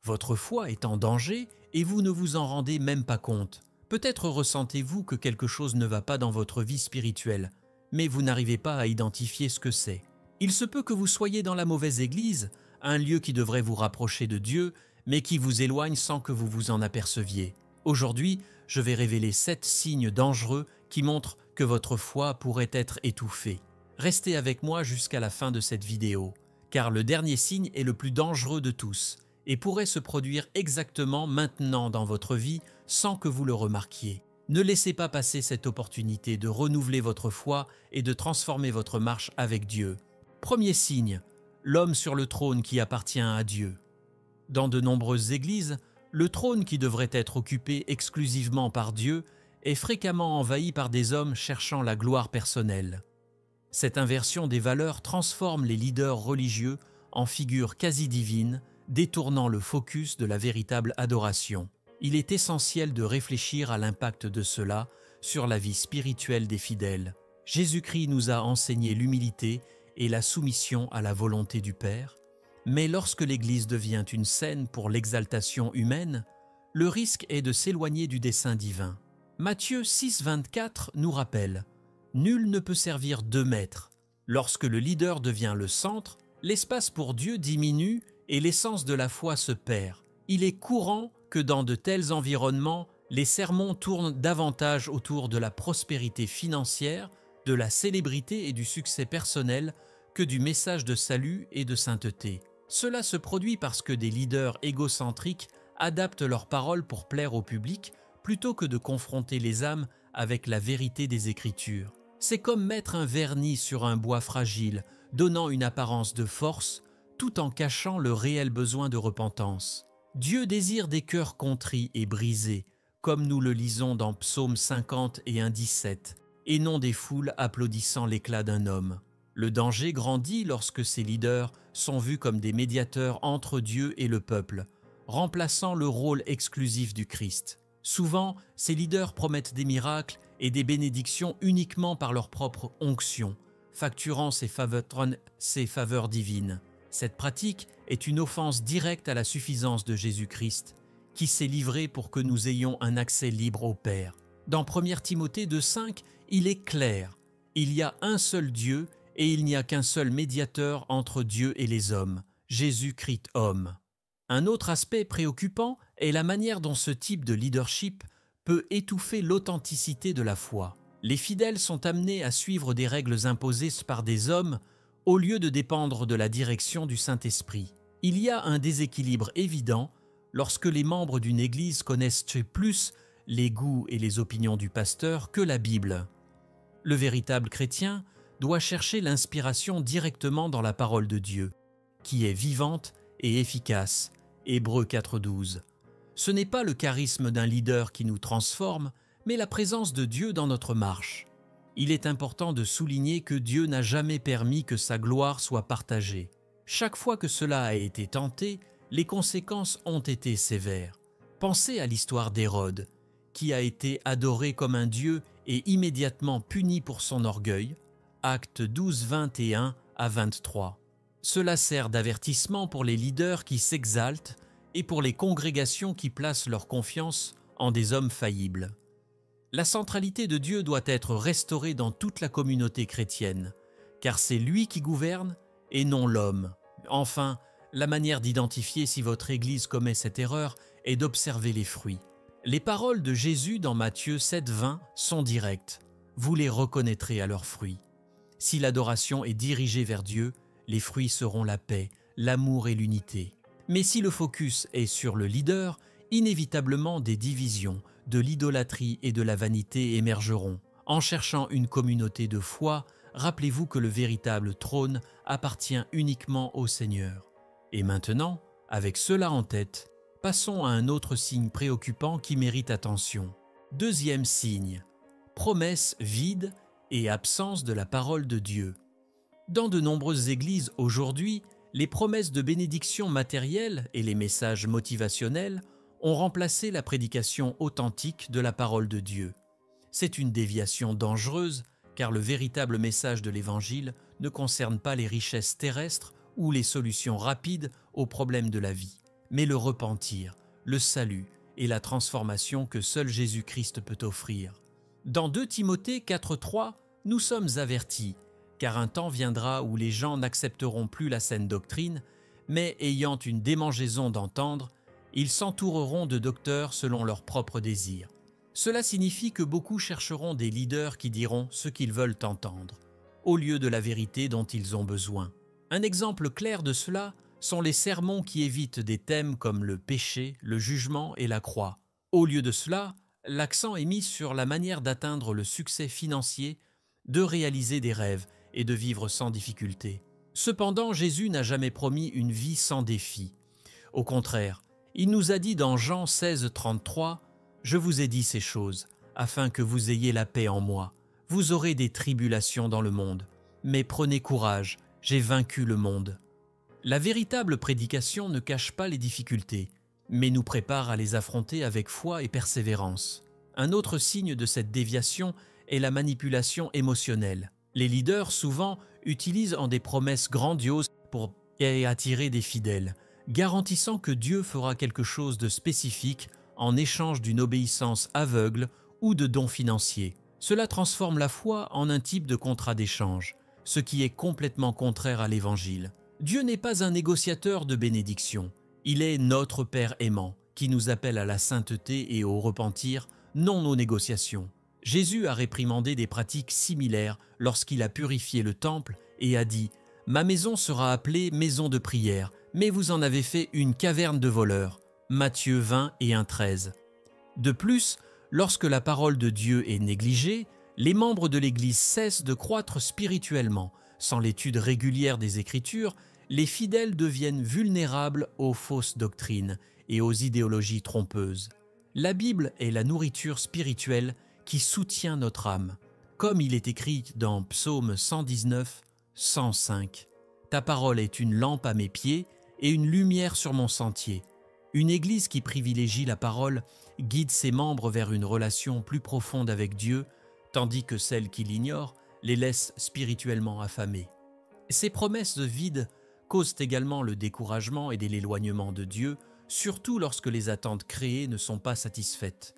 Votre foi est en danger et vous ne vous en rendez même pas compte. Peut-être ressentez-vous que quelque chose ne va pas dans votre vie spirituelle, mais vous n'arrivez pas à identifier ce que c'est. Il se peut que vous soyez dans la mauvaise église, un lieu qui devrait vous rapprocher de Dieu, mais qui vous éloigne sans que vous vous en aperceviez. Aujourd'hui, je vais révéler 7 signes dangereux qui montrent que votre foi pourrait être étouffée. Restez avec moi jusqu'à la fin de cette vidéo, car le dernier signe est le plus dangereux de tous et pourrait se produire exactement maintenant dans votre vie sans que vous le remarquiez. Ne laissez pas passer cette opportunité de renouveler votre foi et de transformer votre marche avec Dieu. Premier signe, l'homme sur le trône qui appartient à Dieu. Dans de nombreuses églises, le trône qui devrait être occupé exclusivement par Dieu est fréquemment envahi par des hommes cherchant la gloire personnelle. Cette inversion des valeurs transforme les leaders religieux en figures quasi divines, détournant le focus de la véritable adoration. Il est essentiel de réfléchir à l'impact de cela sur la vie spirituelle des fidèles. Jésus-Christ nous a enseigné l'humilité et la soumission à la volonté du Père, mais lorsque l'Église devient une scène pour l'exaltation humaine, le risque est de s'éloigner du dessein divin. Matthieu 6, 24 nous rappelle « Nul ne peut servir 2 maîtres. Lorsque le leader devient le centre, l'espace pour Dieu diminue et l'essence de la foi se perd. Il est courant que dans de tels environnements, les sermons tournent davantage autour de la prospérité financière, de la célébrité et du succès personnel que du message de salut et de sainteté. Cela se produit parce que des leaders égocentriques adaptent leurs paroles pour plaire au public plutôt que de confronter les âmes avec la vérité des Écritures. C'est comme mettre un vernis sur un bois fragile, donnant une apparence de force, tout en cachant le réel besoin de repentance. Dieu désire des cœurs contrits et brisés, comme nous le lisons dans Psaume 50 et 1,17, et non des foules applaudissant l'éclat d'un homme. Le danger grandit lorsque ces leaders sont vus comme des médiateurs entre Dieu et le peuple, remplaçant le rôle exclusif du Christ. Souvent, ces leaders promettent des miracles et des bénédictions uniquement par leur propre onction, facturant ces faveurs divines. Cette pratique est une offense directe à la suffisance de Jésus-Christ, qui s'est livré pour que nous ayons un accès libre au Père. Dans 1 Timothée 2,5, il est clair, il y a un seul Dieu et il n'y a qu'un seul médiateur entre Dieu et les hommes, Jésus-Christ homme. Un autre aspect préoccupant est la manière dont ce type de leadership peut étouffer l'authenticité de la foi. Les fidèles sont amenés à suivre des règles imposées par des hommes au lieu de dépendre de la direction du Saint-Esprit. Il y a un déséquilibre évident lorsque les membres d'une église connaissent plus les goûts et les opinions du pasteur que la Bible. Le véritable chrétien doit chercher l'inspiration directement dans la parole de Dieu, qui est vivante et efficace. Hébreux 4,12. Ce n'est pas le charisme d'un leader qui nous transforme, mais la présence de Dieu dans notre marche. Il est important de souligner que Dieu n'a jamais permis que sa gloire soit partagée. Chaque fois que cela a été tenté, les conséquences ont été sévères. Pensez à l'histoire d'Hérode, qui a été adoré comme un dieu et immédiatement puni pour son orgueil, Actes 12, 21 à 23. Cela sert d'avertissement pour les leaders qui s'exaltent et pour les congrégations qui placent leur confiance en des hommes faillibles. La centralité de Dieu doit être restaurée dans toute la communauté chrétienne, car c'est lui qui gouverne et non l'homme. Enfin, la manière d'identifier si votre Église commet cette erreur est d'observer les fruits. Les paroles de Jésus dans Matthieu 7, 20 sont directes. Vous les reconnaîtrez à leurs fruits. Si l'adoration est dirigée vers Dieu, les fruits seront la paix, l'amour et l'unité. Mais si le focus est sur le leader, inévitablement des divisions, de l'idolâtrie et de la vanité émergeront. En cherchant une communauté de foi, rappelez-vous que le véritable trône appartient uniquement au Seigneur. Et maintenant, avec cela en tête, passons à un autre signe préoccupant qui mérite attention. Deuxième signe, promesse vide et absence de la parole de Dieu. Dans de nombreuses églises aujourd'hui, les promesses de bénédiction matérielle et les messages motivationnels ont remplacé la prédication authentique de la parole de Dieu. C'est une déviation dangereuse, car le véritable message de l'Évangile ne concerne pas les richesses terrestres ou les solutions rapides aux problèmes de la vie, mais le repentir, le salut et la transformation que seul Jésus-Christ peut offrir. Dans 2 Timothée 4,3, nous sommes avertis, car un temps viendra où les gens n'accepteront plus la saine doctrine, mais ayant une démangeaison d'entendre, ils s'entoureront de docteurs selon leurs propres désirs. Cela signifie que beaucoup chercheront des leaders qui diront ce qu'ils veulent entendre, au lieu de la vérité dont ils ont besoin. Un exemple clair de cela sont les sermons qui évitent des thèmes comme le péché, le jugement et la croix. Au lieu de cela, l'accent est mis sur la manière d'atteindre le succès financier, de réaliser des rêves et de vivre sans difficulté. Cependant, Jésus n'a jamais promis une vie sans défi. Au contraire, il nous a dit dans Jean 16,33 « Je vous ai dit ces choses, afin que vous ayez la paix en moi. Vous aurez des tribulations dans le monde, mais prenez courage, j'ai vaincu le monde. » La véritable prédication ne cache pas les difficultés, mais nous prépare à les affronter avec foi et persévérance. Un autre signe de cette déviation est la manipulation émotionnelle. Les leaders, souvent, utilisent des promesses grandioses pour attirer des fidèles, garantissant que Dieu fera quelque chose de spécifique en échange d'une obéissance aveugle ou de dons financiers. Cela transforme la foi en un type de contrat d'échange, ce qui est complètement contraire à l'Évangile. Dieu n'est pas un négociateur de bénédiction. Il est notre Père aimant, qui nous appelle à la sainteté et au repentir, non aux négociations. Jésus a réprimandé des pratiques similaires lorsqu'il a purifié le temple et a dit « Ma maison sera appelée maison de prière, mais vous en avez fait une caverne de voleurs. » Matthieu 20 et 1,13. De plus, lorsque la parole de Dieu est négligée, les membres de l'Église cessent de croître spirituellement. Sans l'étude régulière des Écritures, les fidèles deviennent vulnérables aux fausses doctrines et aux idéologies trompeuses. La Bible est la nourriture spirituelle qui soutient notre âme, comme il est écrit dans Psaume 119, 105. « Ta parole est une lampe à mes pieds et une lumière sur mon sentier. » Une Église qui privilégie la parole guide ses membres vers une relation plus profonde avec Dieu, tandis que celle qui l'ignore les laisse spirituellement affamés. Ces promesses vides causent également le découragement et l'éloignement de Dieu, surtout lorsque les attentes créées ne sont pas satisfaites.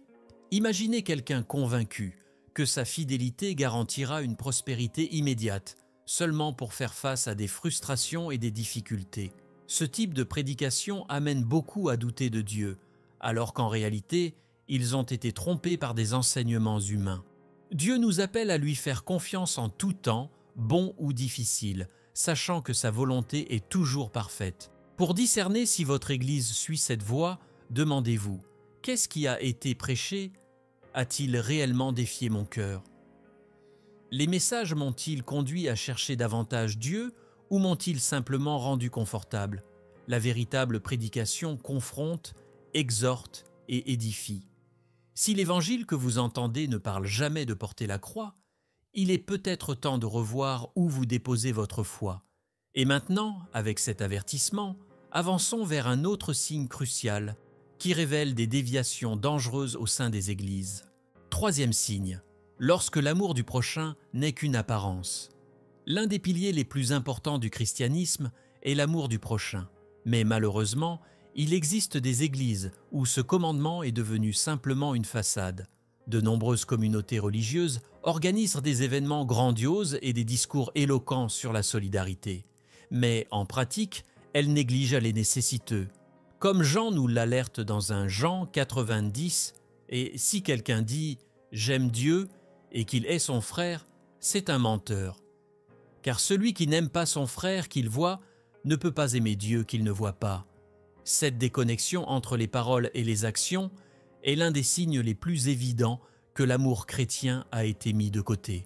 Imaginez quelqu'un convaincu que sa fidélité garantira une prospérité immédiate, seulement pour faire face à des frustrations et des difficultés. Ce type de prédication amène beaucoup à douter de Dieu, alors qu'en réalité, ils ont été trompés par des enseignements humains. Dieu nous appelle à lui faire confiance en tout temps, bon ou difficile, sachant que sa volonté est toujours parfaite. Pour discerner si votre Église suit cette voie, demandez-vous, qu'est-ce qui a été prêché? A-t-il réellement défié mon cœur? Les messages m'ont-ils conduit à chercher davantage Dieu ou m'ont-ils simplement rendu confortable? La véritable prédication confronte, exhorte et édifie. Si l'Évangile que vous entendez ne parle jamais de porter la croix, il est peut-être temps de revoir où vous déposez votre foi. Et maintenant, avec cet avertissement, avançons vers un autre signe crucial qui révèle des déviations dangereuses au sein des églises. Troisième signe, lorsque l'amour du prochain n'est qu'une apparence. L'un des piliers les plus importants du christianisme est l'amour du prochain. Mais malheureusement, il existe des églises où ce commandement est devenu simplement une façade. De nombreuses communautés religieuses organisent des événements grandioses et des discours éloquents sur la solidarité. Mais en pratique, elles négligent les nécessiteux. Comme Jean nous l'alerte dans un Jean 90, et si quelqu'un dit « j'aime Dieu » et qu'il est son frère, c'est un menteur. Car celui qui n'aime pas son frère qu'il voit ne peut pas aimer Dieu qu'il ne voit pas. Cette déconnexion entre les paroles et les actions est l'un des signes les plus évidents que l'amour chrétien a été mis de côté.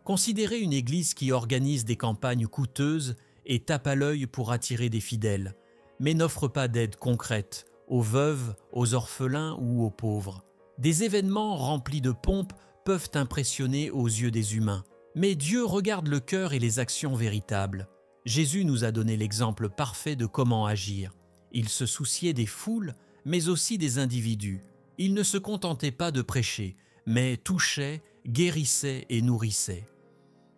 Considérez une église qui organise des campagnes coûteuses et tape à l'œil pour attirer des fidèles, mais n'offre pas d'aide concrète aux veuves, aux orphelins ou aux pauvres. Des événements remplis de pompe peuvent impressionner aux yeux des humains, mais Dieu regarde le cœur et les actions véritables. Jésus nous a donné l'exemple parfait de comment agir. Il se souciait des foules, mais aussi des individus. Il ne se contentait pas de prêcher, mais touchait, guérissait et nourrissait.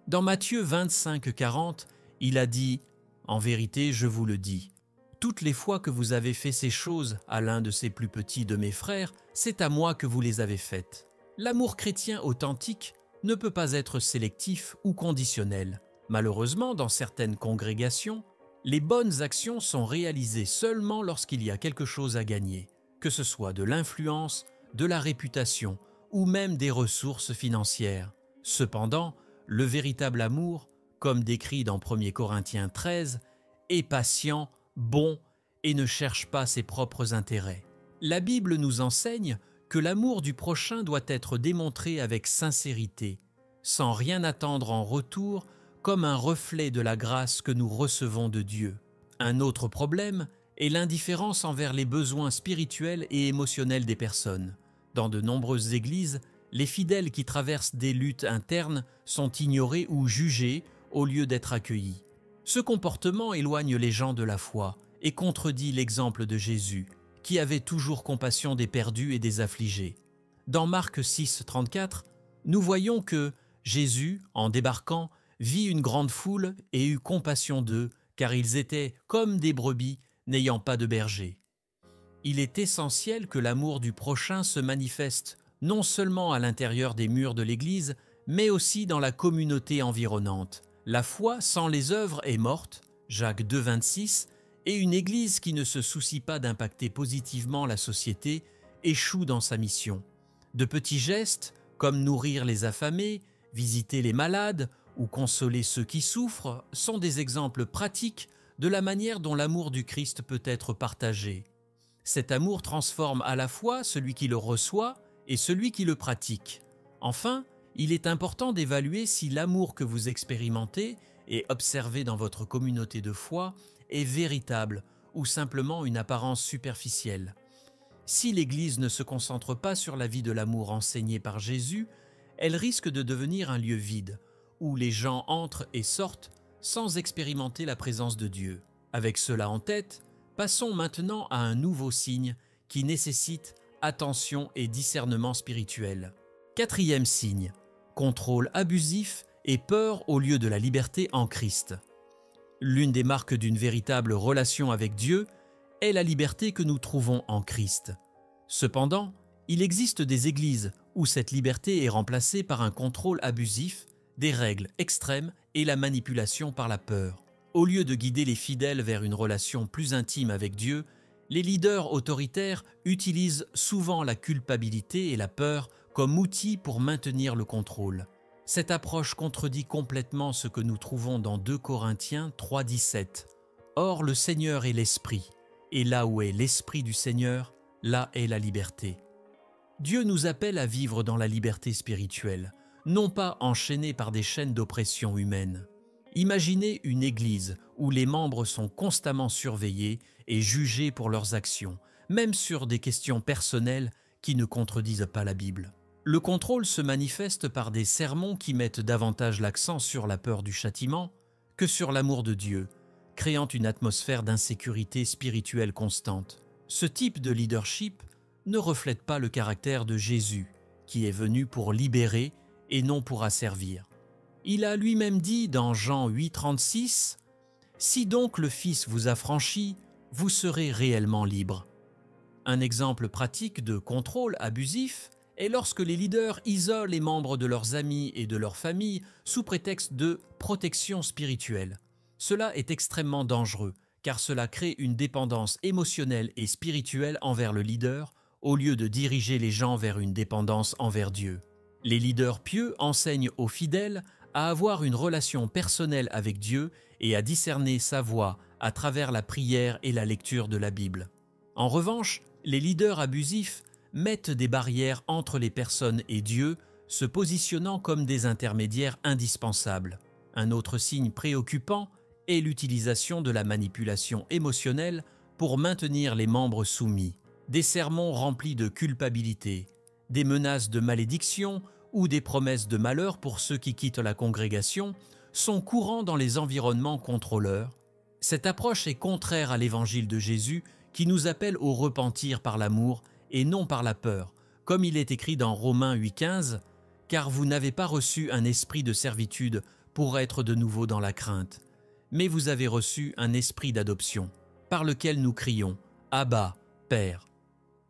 Dans Matthieu 25, 40, il a dit « En vérité, je vous le dis, Toutes les fois que vous avez fait ces choses à l'un de ces plus petits de mes frères, c'est à moi que vous les avez faites. L'amour chrétien authentique ne peut pas être sélectif ou conditionnel. Malheureusement, dans certaines congrégations, les bonnes actions sont réalisées seulement lorsqu'il y a quelque chose à gagner, que ce soit de l'influence, de la réputation ou même des ressources financières. Cependant, le véritable amour, comme décrit dans 1 Corinthiens 13, est patient, bon et ne cherche pas ses propres intérêts. La Bible nous enseigne que l'amour du prochain doit être démontré avec sincérité, sans rien attendre en retour, comme un reflet de la grâce que nous recevons de Dieu. Un autre problème est l'indifférence envers les besoins spirituels et émotionnels des personnes. Dans de nombreuses églises, les fidèles qui traversent des luttes internes sont ignorés ou jugés au lieu d'être accueillis. Ce comportement éloigne les gens de la foi et contredit l'exemple de Jésus, qui avait toujours compassion des perdus et des affligés. Dans Marc 6, 34, nous voyons que Jésus, en débarquant, vit une grande foule et eut compassion d'eux, car ils étaient comme des brebis n'ayant pas de berger. Il est essentiel que l'amour du prochain se manifeste non seulement à l'intérieur des murs de l'Église, mais aussi dans la communauté environnante. La foi sans les œuvres est morte, Jacques 2, 26, et une Église qui ne se soucie pas d'impacter positivement la société échoue dans sa mission. De petits gestes, comme nourrir les affamés, visiter les malades ou consoler ceux qui souffrent, sont des exemples pratiques de la manière dont l'amour du Christ peut être partagé. Cet amour transforme à la fois celui qui le reçoit et celui qui le pratique. Enfin, il est important d'évaluer si l'amour que vous expérimentez et observez dans votre communauté de foi est véritable ou simplement une apparence superficielle. Si l'Église ne se concentre pas sur la vie de l'amour enseignée par Jésus, elle risque de devenir un lieu vide, où les gens entrent et sortent sans expérimenter la présence de Dieu. Avec cela en tête, passons maintenant à un nouveau signe qui nécessite attention et discernement spirituel. Quatrième signe, contrôle abusif et peur au lieu de la liberté en Christ. L'une des marques d'une véritable relation avec Dieu est la liberté que nous trouvons en Christ. Cependant, il existe des églises où cette liberté est remplacée par un contrôle abusif, des règles extrêmes et la manipulation par la peur. Au lieu de guider les fidèles vers une relation plus intime avec Dieu, les leaders autoritaires utilisent souvent la culpabilité et la peur comme outils pour maintenir le contrôle. Cette approche contredit complètement ce que nous trouvons dans 2 Corinthiens 3, 17. Or, le Seigneur est l'Esprit, et là où est l'Esprit du Seigneur, là est la liberté. Dieu nous appelle à vivre dans la liberté spirituelle, non pas enchaînés par des chaînes d'oppression humaine. Imaginez une église où les membres sont constamment surveillés et jugés pour leurs actions, même sur des questions personnelles qui ne contredisent pas la Bible. Le contrôle se manifeste par des sermons qui mettent davantage l'accent sur la peur du châtiment que sur l'amour de Dieu, créant une atmosphère d'insécurité spirituelle constante. Ce type de leadership ne reflète pas le caractère de Jésus, qui est venu pour libérer et non pour asservir. Il a lui-même dit dans Jean 8, 36 « Si donc le Fils vous affranchit, vous serez réellement libre. » Un exemple pratique de contrôle abusif est lorsque les leaders isolent les membres de leurs amis et de leur famille sous prétexte de protection spirituelle. Cela est extrêmement dangereux, car cela crée une dépendance émotionnelle et spirituelle envers le leader, au lieu de diriger les gens vers une dépendance envers Dieu. Les leaders pieux enseignent aux fidèles à avoir une relation personnelle avec Dieu et à discerner sa voix à travers la prière et la lecture de la Bible. En revanche, les leaders abusifs mettent des barrières entre les personnes et Dieu, se positionnant comme des intermédiaires indispensables. Un autre signe préoccupant est l'utilisation de la manipulation émotionnelle pour maintenir les membres soumis. Des sermons remplis de culpabilité, des menaces de malédiction ou des promesses de malheur pour ceux qui quittent la congrégation sont courants dans les environnements contrôleurs. Cette approche est contraire à l'évangile de Jésus qui nous appelle au repentir par l'amour et non par la peur, comme il est écrit dans Romains 8,15 « Car vous n'avez pas reçu un esprit de servitude pour être de nouveau dans la crainte, mais vous avez reçu un esprit d'adoption, par lequel nous crions « Abba, Père ».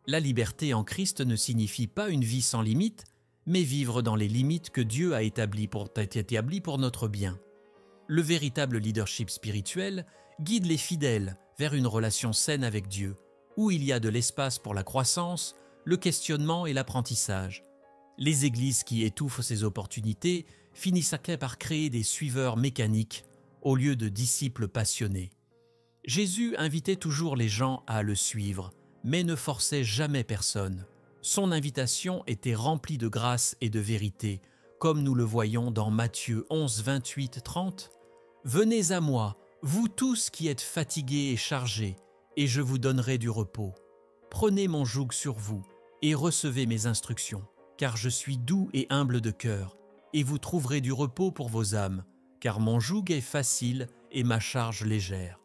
La liberté en Christ ne signifie pas une vie sans limite, mais vivre dans les limites que Dieu a établies pour notre bien. Le véritable leadership spirituel guide les fidèles vers une relation saine avec Dieu, où il y a de l'espace pour la croissance, le questionnement et l'apprentissage. Les églises qui étouffent ces opportunités finissent par créer des suiveurs mécaniques au lieu de disciples passionnés. Jésus invitait toujours les gens à le suivre, mais ne forçait jamais personne. Son invitation était remplie de grâce et de vérité, comme nous le voyons dans Matthieu 11, 28, 30. « Venez à moi, vous tous qui êtes fatigués et chargés, et je vous donnerai du repos. Prenez mon joug sur vous et recevez mes instructions, car je suis doux et humble de cœur, et vous trouverez du repos pour vos âmes, car mon joug est facile et ma charge légère. »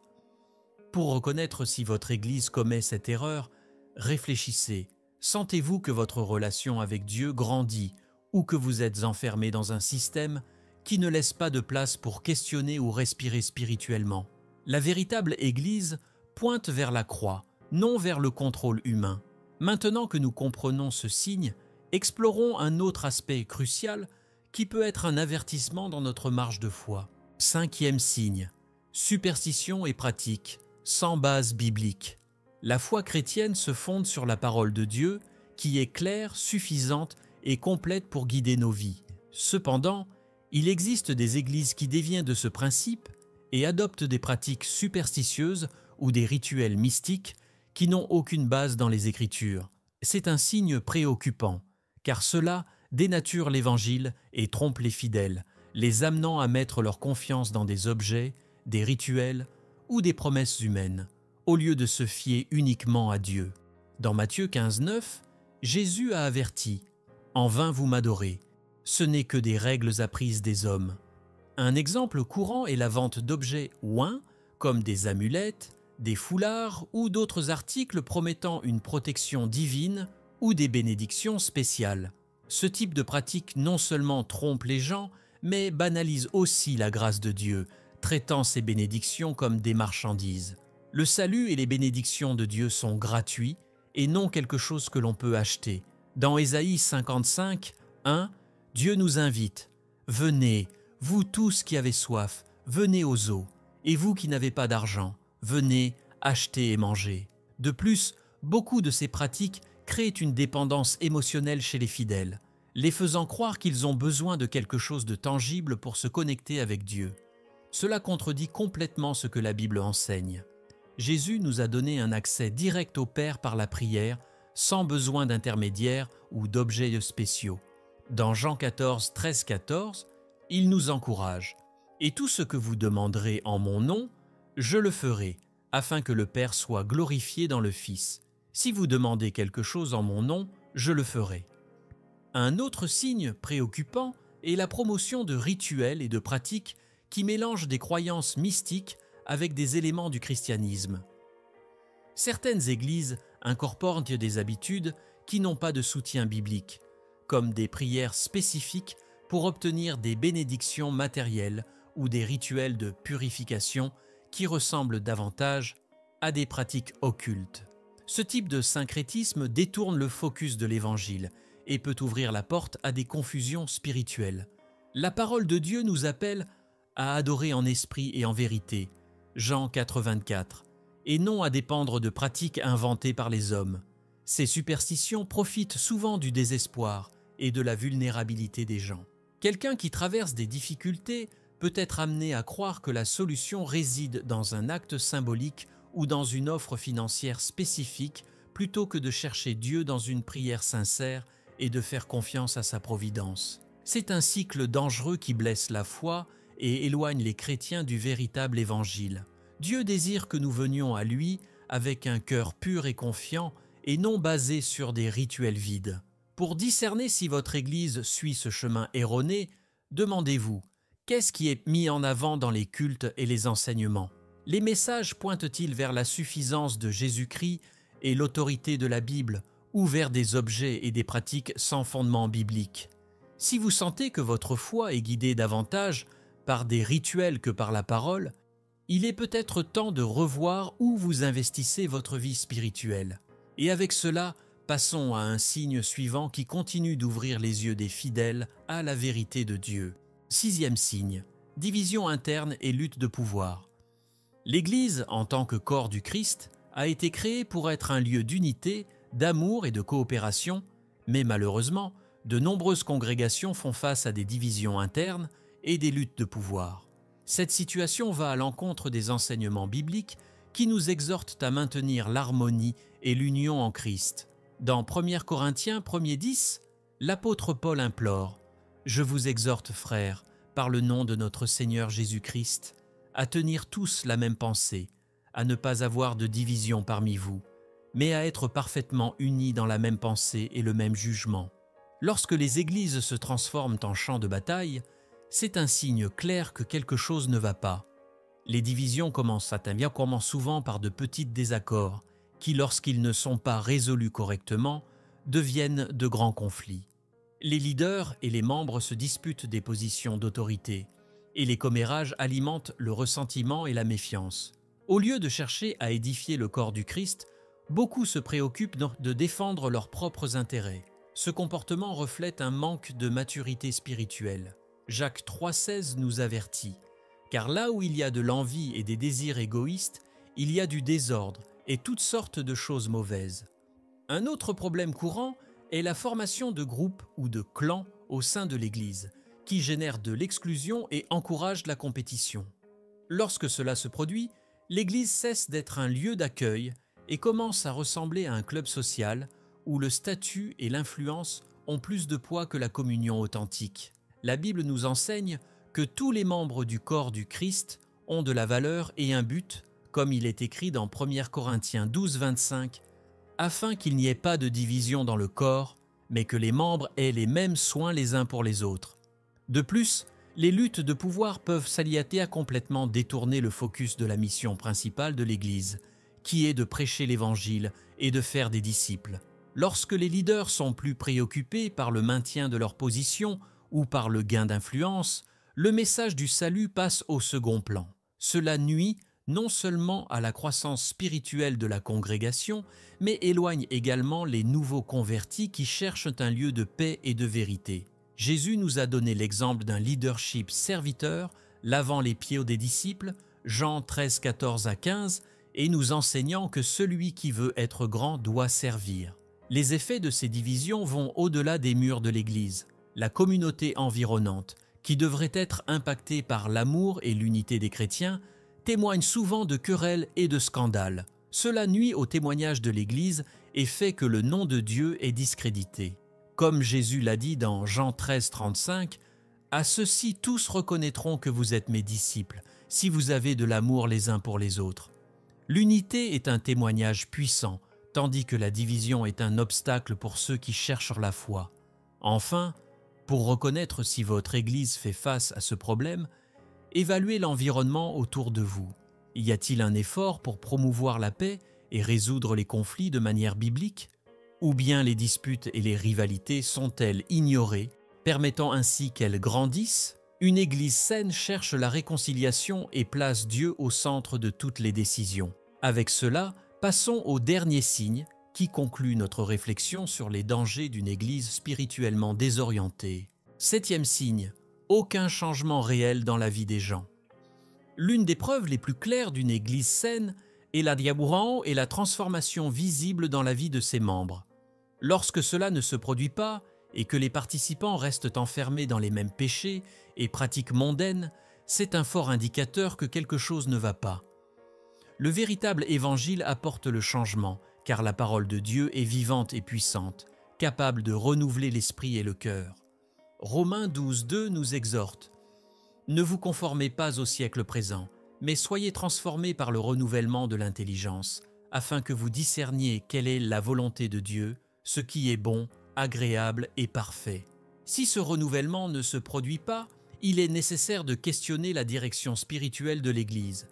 Pour reconnaître si votre Église commet cette erreur, réfléchissez. Sentez-vous que votre relation avec Dieu grandit ou que vous êtes enfermé dans un système qui ne laisse pas de place pour questionner ou respirer spirituellement? La véritable Église pointe vers la croix, non vers le contrôle humain. Maintenant que nous comprenons ce signe, explorons un autre aspect crucial qui peut être un avertissement dans notre marche de foi. 5e signe, superstition et pratique, sans base biblique. La foi chrétienne se fonde sur la parole de Dieu, qui est claire, suffisante et complète pour guider nos vies. Cependant, il existe des églises qui déviennent de ce principe et adoptent des pratiques superstitieuses ou des rituels mystiques qui n'ont aucune base dans les Écritures. C'est un signe préoccupant, car cela dénature l'Évangile et trompe les fidèles, les amenant à mettre leur confiance dans des objets, des rituels ou des promesses humaines, au lieu de se fier uniquement à Dieu. Dans Matthieu 15, 9, Jésus a averti « En vain vous m'adorez, ce n'est que des règles apprises des hommes. » Un exemple courant est la vente d'objets oints, comme des amulettes, des foulards ou d'autres articles promettant une protection divine ou des bénédictions spéciales. Ce type de pratique non seulement trompe les gens, mais banalise aussi la grâce de Dieu, traitant ces bénédictions comme des marchandises. Le salut et les bénédictions de Dieu sont gratuits et non quelque chose que l'on peut acheter. Dans Ésaïe 55, 1, Dieu nous invite « Venez, vous tous qui avez soif, venez aux eaux, et vous qui n'avez pas d'argent, venez, achetez et mangez. » De plus, beaucoup de ces pratiques créent une dépendance émotionnelle chez les fidèles, les faisant croire qu'ils ont besoin de quelque chose de tangible pour se connecter avec Dieu. Cela contredit complètement ce que la Bible enseigne. Jésus nous a donné un accès direct au Père par la prière, sans besoin d'intermédiaires ou d'objets spéciaux. Dans Jean 14, 13, 14, il nous encourage « Et tout ce que vous demanderez en mon nom, je le ferai, afin que le Père soit glorifié dans le Fils. Si vous demandez quelque chose en mon nom, je le ferai. » Un autre signe préoccupant est la promotion de rituels et de pratiques qui mélangent des croyances mystiques avec des éléments du christianisme. Certaines églises incorporent des habitudes qui n'ont pas de soutien biblique, comme des prières spécifiques pour obtenir des bénédictions matérielles ou des rituels de purification qui ressemblent davantage à des pratiques occultes. Ce type de syncrétisme détourne le focus de l'Évangile et peut ouvrir la porte à des confusions spirituelles. La parole de Dieu nous appelle à adorer en esprit et en vérité, Jean 4, 24, et non à dépendre de pratiques inventées par les hommes. Ces superstitions profitent souvent du désespoir et de la vulnérabilité des gens. Quelqu'un qui traverse des difficultés peut être amené à croire que la solution réside dans un acte symbolique ou dans une offre financière spécifique plutôt que de chercher Dieu dans une prière sincère et de faire confiance à sa providence. C'est un cycle dangereux qui blesse la foi et éloigne les chrétiens du véritable évangile. Dieu désire que nous venions à lui avec un cœur pur et confiant et non basé sur des rituels vides. Pour discerner si votre Église suit ce chemin erroné, demandez-vous, qu'est-ce qui est mis en avant dans les cultes et les enseignements? Les messages pointent-ils vers la suffisance de Jésus-Christ et l'autorité de la Bible ou vers des objets et des pratiques sans fondement biblique? Si vous sentez que votre foi est guidée davantage par des rituels que par la parole, Il est peut-être temps de revoir où vous investissez votre vie spirituelle. Et avec cela, passons à un signe suivant qui continue d'ouvrir les yeux des fidèles à la vérité de Dieu. 6e signe, division interne et lutte de pouvoir. L'Église, en tant que corps du Christ, a été créée pour être un lieu d'unité, d'amour et de coopération, mais malheureusement, de nombreuses congrégations font face à des divisions internes et des luttes de pouvoir. Cette situation va à l'encontre des enseignements bibliques qui nous exhortent à maintenir l'harmonie et l'union en Christ. Dans 1 Corinthiens 1:10, l'apôtre Paul implore « Je vous exhorte, frères, par le nom de notre Seigneur Jésus-Christ, à tenir tous la même pensée, à ne pas avoir de division parmi vous, mais à être parfaitement unis dans la même pensée et le même jugement. » Lorsque les églises se transforment en champs de bataille, c'est un signe clair que quelque chose ne va pas. Les divisions commencent souvent par de petits désaccords qui, lorsqu'ils ne sont pas résolus correctement, deviennent de grands conflits. Les leaders et les membres se disputent des positions d'autorité, et les commérages alimentent le ressentiment et la méfiance. Au lieu de chercher à édifier le corps du Christ, beaucoup se préoccupent de défendre leurs propres intérêts. Ce comportement reflète un manque de maturité spirituelle. Jacques 3,16 nous avertit « Car là où il y a de l'envie et des désirs égoïstes, il y a du désordre et toutes sortes de choses mauvaises. » Un autre problème courant est la formation de groupes ou de clans au sein de l'Église, qui génère de l'exclusion et encourage la compétition. Lorsque cela se produit, l'Église cesse d'être un lieu d'accueil et commence à ressembler à un club social où le statut et l'influence ont plus de poids que la communion authentique. La Bible nous enseigne que tous les membres du corps du Christ ont de la valeur et un but, comme il est écrit dans 1 Corinthiens 12:25, afin qu'il n'y ait pas de division dans le corps, mais que les membres aient les mêmes soins les uns pour les autres. De plus, les luttes de pouvoir peuvent s'aliater à complètement détourner le focus de la mission principale de l'Église, qui est de prêcher l'Évangile et de faire des disciples. Lorsque les leaders sont plus préoccupés par le maintien de leur position ou par le gain d'influence, le message du salut passe au second plan. Cela nuit non seulement à la croissance spirituelle de la congrégation, mais éloigne également les nouveaux convertis qui cherchent un lieu de paix et de vérité. Jésus nous a donné l'exemple d'un leadership serviteur, lavant les pieds des disciples, Jean 13:14-15, et nous enseignant que celui qui veut être grand doit servir. Les effets de ces divisions vont au-delà des murs de l'Église. La communauté environnante, qui devrait être impactée par l'amour et l'unité des chrétiens, témoigne souvent de querelles et de scandales. Cela nuit au témoignage de l'Église et fait que le nom de Dieu est discrédité. Comme Jésus l'a dit dans Jean 13:35, « À ceux-ci tous reconnaîtront que vous êtes mes disciples, si vous avez de l'amour les uns pour les autres. » L'unité est un témoignage puissant, tandis que la division est un obstacle pour ceux qui cherchent la foi. Enfin, pour reconnaître si votre Église fait face à ce problème, évaluez l'environnement autour de vous. Y a-t-il un effort pour promouvoir la paix et résoudre les conflits de manière biblique? Ou bien les disputes et les rivalités sont-elles ignorées, permettant ainsi qu'elles grandissent? Une Église saine cherche la réconciliation et place Dieu au centre de toutes les décisions. Avec cela, passons au dernier signe qui conclut notre réflexion sur les dangers d'une Église spirituellement désorientée. 7e signe, aucun changement réel dans la vie des gens. L'une des preuves les plus claires d'une Église saine est la diabourao et la transformation visible dans la vie de ses membres. Lorsque cela ne se produit pas et que les participants restent enfermés dans les mêmes péchés et pratiques mondaines, c'est un fort indicateur que quelque chose ne va pas. Le véritable évangile apporte le changement, car la parole de Dieu est vivante et puissante, capable de renouveler l'esprit et le cœur. Romains 12:2 nous exhorte « Ne vous conformez pas au siècle présent, mais soyez transformés par le renouvellement de l'intelligence, afin que vous discerniez quelle est la volonté de Dieu, ce qui est bon, agréable et parfait. » Si ce renouvellement ne se produit pas, il est nécessaire de questionner la direction spirituelle de l'Église.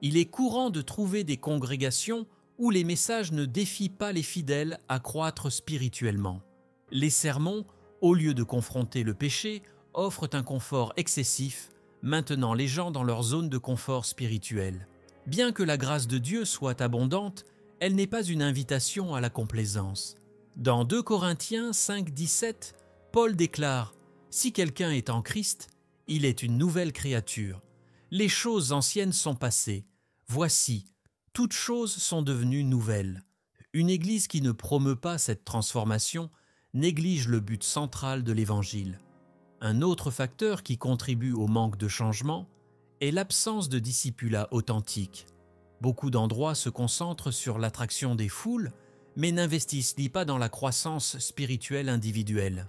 Il est courant de trouver des congrégations où les messages ne défient pas les fidèles à croître spirituellement. Les sermons, au lieu de confronter le péché, offrent un confort excessif, maintenant les gens dans leur zone de confort spirituel. Bien que la grâce de Dieu soit abondante, elle n'est pas une invitation à la complaisance. Dans 2 Corinthiens 5, 17, Paul déclare « Si quelqu'un est en Christ, il est une nouvelle créature. Les choses anciennes sont passées. Voici, toutes choses sont devenues nouvelles. » Une Église qui ne promeut pas cette transformation néglige le but central de l'Évangile. Un autre facteur qui contribue au manque de changement est l'absence de discipulat authentique. Beaucoup d'endroits se concentrent sur l'attraction des foules, mais n'investissent pas dans la croissance spirituelle individuelle.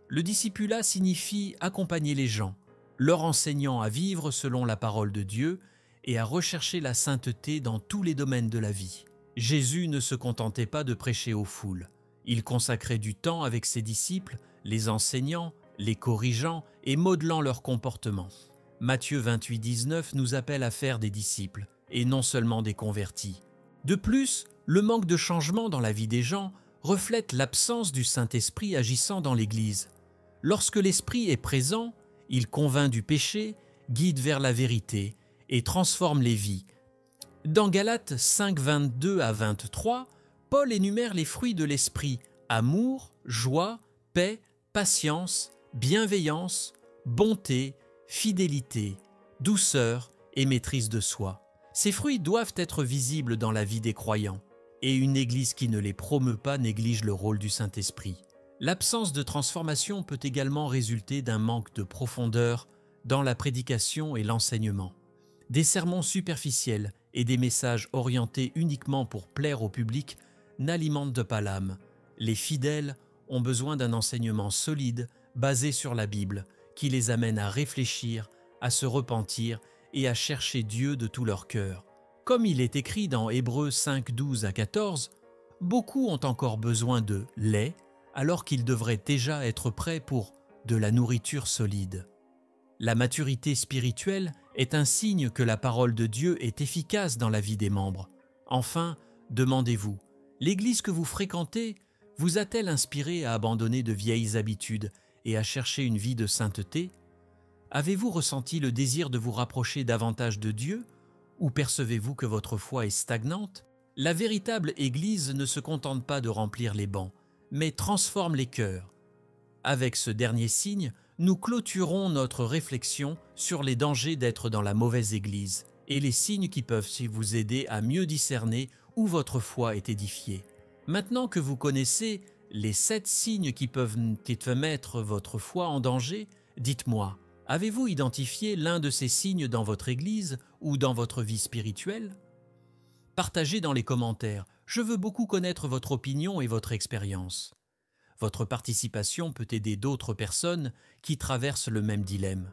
Le discipulat signifie accompagner les gens, leur enseignant à vivre selon la parole de Dieu et à rechercher la sainteté dans tous les domaines de la vie. Jésus ne se contentait pas de prêcher aux foules. Il consacrait du temps avec ses disciples, les enseignant, les corrigeant et modelant leur comportement. Matthieu 28, 19 nous appelle à faire des disciples, et non seulement des convertis. De plus, le manque de changement dans la vie des gens reflète l'absence du Saint-Esprit agissant dans l'Église. Lorsque l'Esprit est présent, il convainc du péché, guide vers la vérité et transforme les vies. Dans Galates 5, 22 à 23, Paul énumère les fruits de l'Esprit: amour, joie, paix, patience, bienveillance, bonté, fidélité, douceur et maîtrise de soi. Ces fruits doivent être visibles dans la vie des croyants, et une Église qui ne les promeut pas néglige le rôle du Saint-Esprit. L'absence de transformation peut également résulter d'un manque de profondeur dans la prédication et l'enseignement. Des sermons superficiels et des messages orientés uniquement pour plaire au public n'alimentent pas l'âme. Les fidèles ont besoin d'un enseignement solide, basé sur la Bible, qui les amène à réfléchir, à se repentir et à chercher Dieu de tout leur cœur. Comme il est écrit dans Hébreux 5, 12 à 14, beaucoup ont encore besoin de lait, alors qu'ils devraient déjà être prêts pour de la nourriture solide. La maturité spirituelle est un signe que la parole de Dieu est efficace dans la vie des membres. Enfin, demandez-vous, l'Église que vous fréquentez vous a-t-elle inspiré à abandonner de vieilles habitudes et à chercher une vie de sainteté? Avez-vous ressenti le désir de vous rapprocher davantage de Dieu, ou percevez-vous que votre foi est stagnante? La véritable Église ne se contente pas de remplir les bancs, mais transforme les cœurs. Avec ce dernier signe, nous clôturons notre réflexion sur les dangers d'être dans la mauvaise Église et les signes qui peuvent vous aider à mieux discerner où votre foi est édifiée. Maintenant que vous connaissez les 7 signes qui peuvent mettre votre foi en danger, dites-moi, avez-vous identifié l'un de ces signes dans votre Église ou dans votre vie spirituelle? Partagez dans les commentaires. Je veux beaucoup connaître votre opinion et votre expérience. Votre participation peut aider d'autres personnes qui traversent le même dilemme.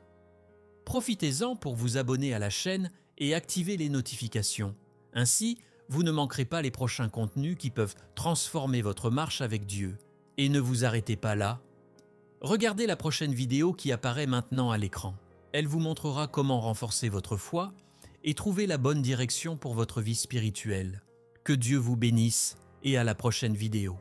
Profitez-en pour vous abonner à la chaîne et activer les notifications. Ainsi, vous ne manquerez pas les prochains contenus qui peuvent transformer votre marche avec Dieu. Et ne vous arrêtez pas là. Regardez la prochaine vidéo qui apparaît maintenant à l'écran. Elle vous montrera comment renforcer votre foi et trouver la bonne direction pour votre vie spirituelle. Que Dieu vous bénisse et à la prochaine vidéo.